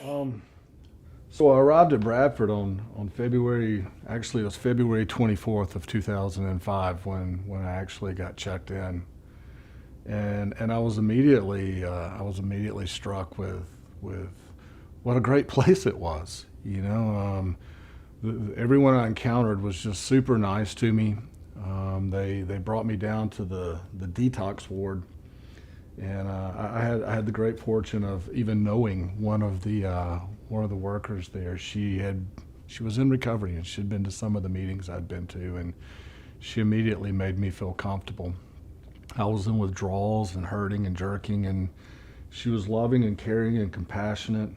Um, so I arrived at Bradford on February, actually it was February 24th of 2005 when I actually got checked in. And I was immediately struck with what a great place it was. Everyone I encountered was just super nice to me. They brought me down to the detox ward, and I had the great fortune of even knowing one of the workers there. She was in recovery and she'd been to some of the meetings I'd been to, and she immediately made me feel comfortable. I was in withdrawals and hurting and jerking, and she was loving and caring and compassionate.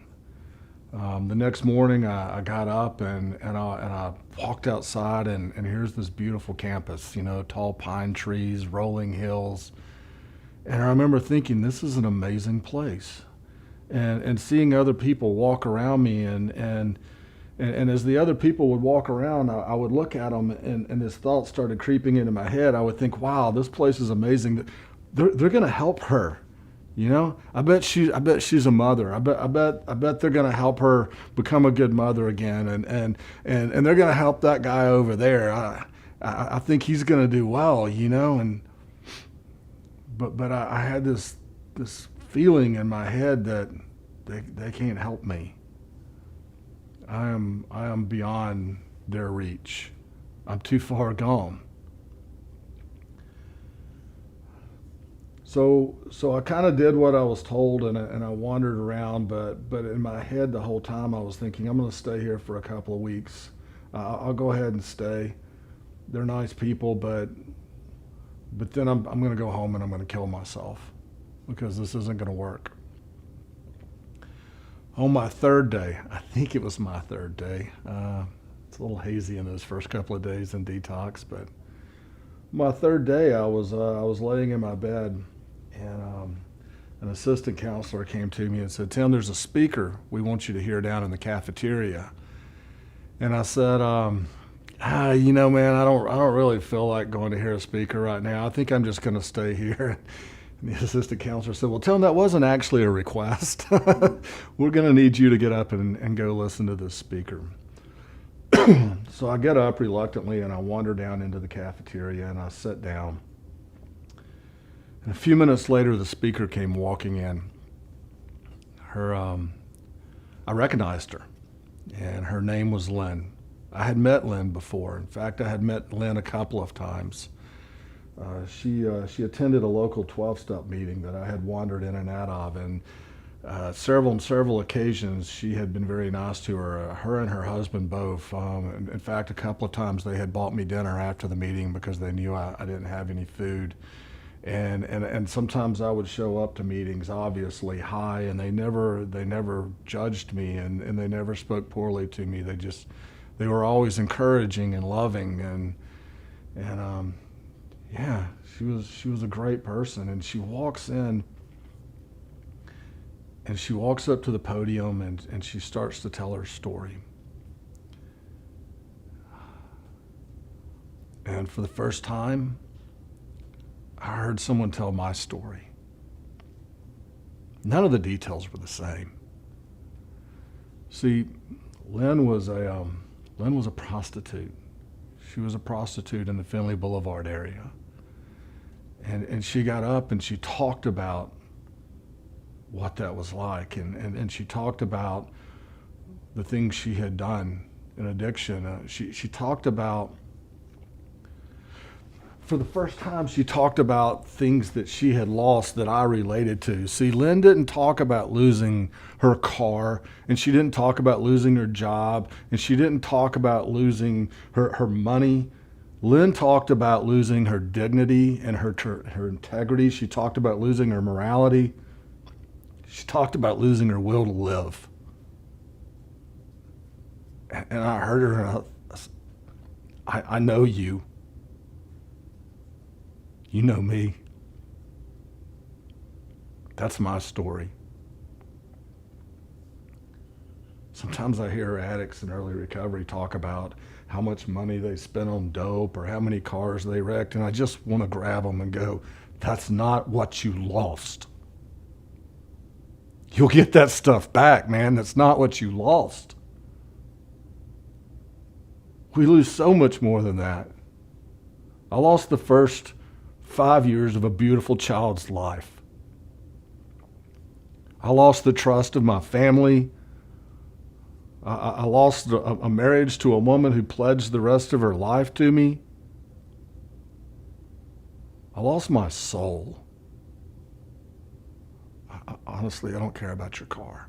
The next morning, I got up and I walked outside, and here's this beautiful campus, tall pine trees, rolling hills. And I remember thinking, this is an amazing place. And seeing other people walk around me, and as the other people would walk around, I would look at them, and this thought started creeping into my head. I would think, wow, this place is amazing. They're going to help her. I bet she's a mother. I bet they're going to help her become a good mother again, and they're going to help that guy over there. I think he's going to do well, and but I had this feeling in my head that they can't help me. I am beyond their reach. I'm too far gone. So I kind of did what I was told, and I wandered around, but in my head the whole time I was thinking, I'm going to stay here for a couple of weeks. I'll go ahead and stay. They're nice people, but then I'm going to go home and I'm going to kill myself because this isn't going to work. On my third day, I think it was my third day. It's a little hazy in those first couple of days in detox, but my third day, I was laying in my bed, and an assistant counselor came to me and said, "Tim, there's a speaker we want you to hear down in the cafeteria." And I said, man, I don't really feel like going to hear a speaker right now. I think I'm just going to stay here." And the assistant counselor said, "Well, Tim, that wasn't actually a request. We're going to need you to get up and go listen to this speaker." So I get up reluctantly and I wander down into the cafeteria and I sit down. And a few minutes later, the speaker came walking in. I recognized her, and her name was Lynn. I had met Lynn before. In fact, I had met Lynn a couple of times. She attended a local 12-step meeting that I had wandered in and out of, and several occasions she had been very nice to her. Her and her husband both. In fact, a couple of times they had bought me dinner after the meeting because they knew I didn't have any food. And sometimes I would show up to meetings obviously high, and they never judged me, and they never spoke poorly to me. They were always encouraging and loving, and yeah, she was a great person. And she walks in, and she walks up to the podium, and she starts to tell her story. And for the first time, I heard someone tell my story. None of the details were the same. See, Lynn was a prostitute. She was a prostitute in the Finley Boulevard area. And she got up and she talked about what that was like, and she talked about the things she had done in addiction. She talked about, for the first time, she talked about things that she had lost that I related to. See, Lynn didn't talk about losing her car, and she didn't talk about losing her job, and she didn't talk about losing her money. Lynn talked about losing her dignity and her integrity. She talked about losing her morality. She talked about losing her will to live. And I heard her, and I know you. You know me. That's my story. Sometimes I hear addicts in early recovery talk about how much money they spent on dope or how many cars they wrecked, and I just want to grab them and go, that's not what you lost. You'll get that stuff back, man. That's not what you lost. We lose so much more than that. I lost the first 5 years of a beautiful child's life. I lost the trust of my family. I lost a marriage to a woman who pledged the rest of her life to me. I lost my soul. Honestly, I don't care about your car.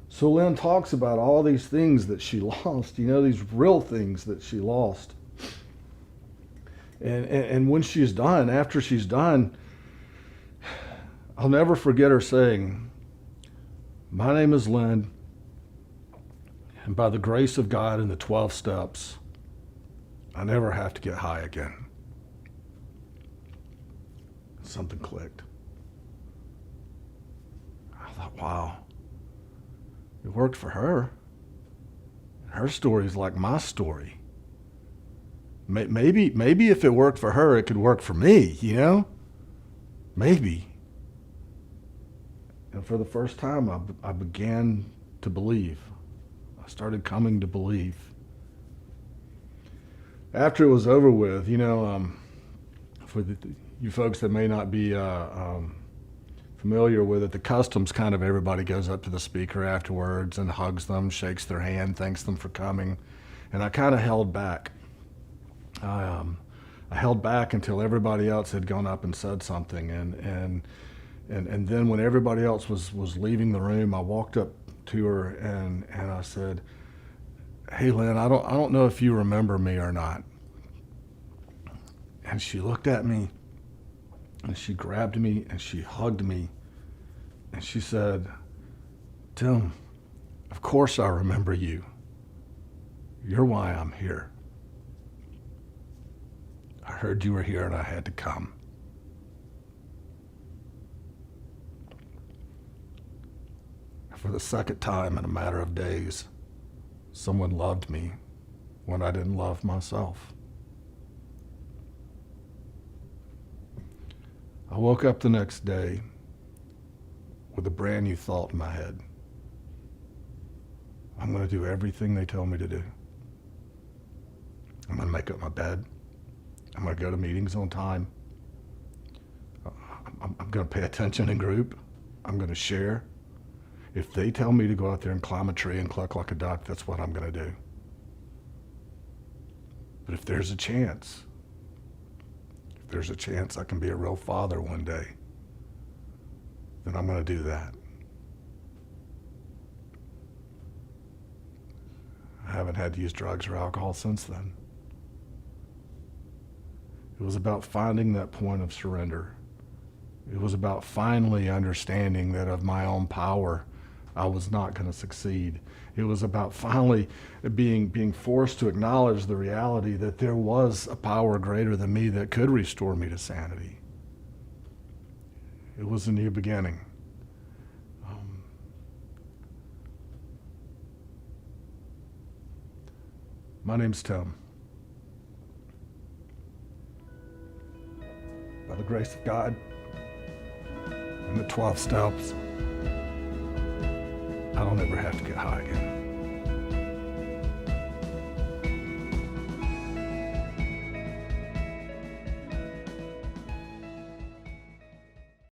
So Lynn talks about all these things that she lost, these real things that she lost. And when she's done, after she's done, I'll never forget her saying, "My name is Lynn, and by the grace of God and the 12 steps, I never have to get high again." Something clicked. I thought, wow, it worked for her. Her story is like my story. Maybe if it worked for her, it could work for me, Maybe. And for the first time, I began to believe. I started coming to believe. After it was over with, for you folks that may not be familiar with it, the customs kind of everybody goes up to the speaker afterwards and hugs them, shakes their hand, thanks them for coming. And I kind of held back. I held back until everybody else had gone up and said something. And then when everybody else was leaving the room, I walked up to her and I said, "Hey, Lynn, I don't know if you remember me or not." And she looked at me and she grabbed me and she hugged me and she said, "Tim, of course I remember you. You're why I'm here. I heard you were here and I had to come." For the second time in a matter of days, someone loved me when I didn't love myself. I woke up the next day with a brand new thought in my head. I'm going to do everything they tell me to do. I'm going to make up my bed. I'm going to go to meetings on time. I'm going to pay attention in group. I'm going to share. If they tell me to go out there and climb a tree and cluck like a duck, that's what I'm going to do. But if there's a chance I can be a real father one day, then I'm going to do that. I haven't had to use drugs or alcohol since then. It was about finding that point of surrender. It was about finally understanding that of my own power, I was not going to succeed. It was about finally being forced to acknowledge the reality that there was a power greater than me that could restore me to sanity. It was a new beginning. My name's Tim. By the grace of God and the 12 steps, I don't ever have to get high again.